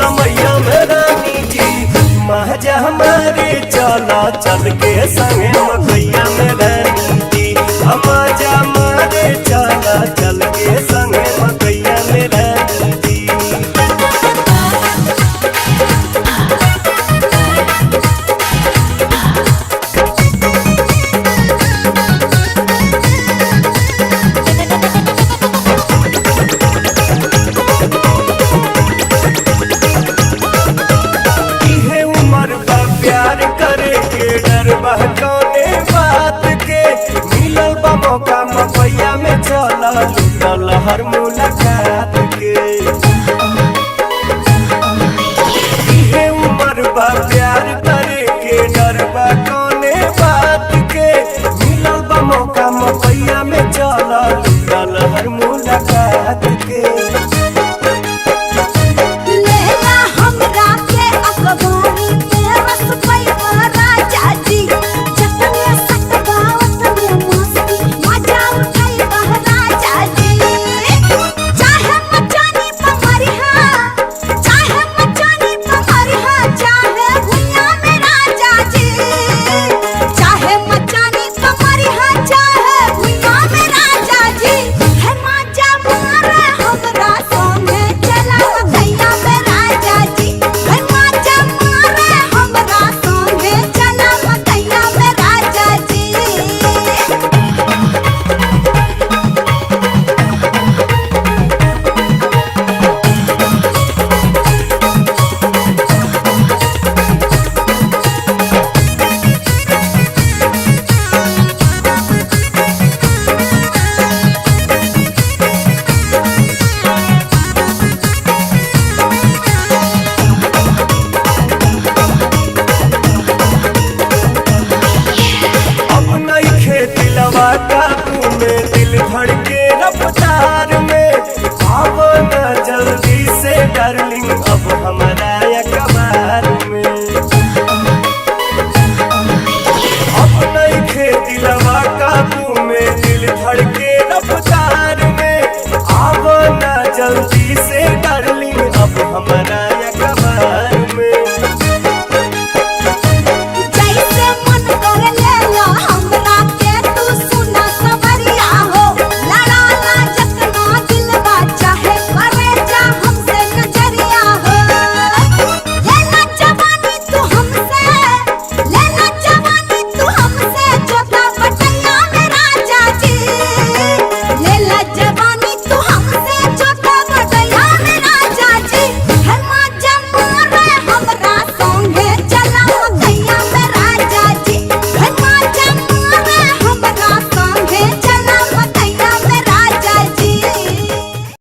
समैया में रानी जी महजा हमारे चला चल के संगे मकैया में रानी जी महजा हमारे चला चल के संगे मकैया में रानी जी। प्यार करे के डर बहकाने बात के मिलल बा मौका मकैया में चला लूटल हर मुलाकात के इहे उम्र बा प्यार करे के डर बहकाने बात के मिलल बा मौका मकैया में चला लूटल हर मुलाकात के। काबू में दिल धड़के रफ्तार में अब न जल्दी से डार्लिंग अब हमारा अखबार में अब नहीं खेती लवा काबू में दिल धड़के रफ्तार में अब न जल्दी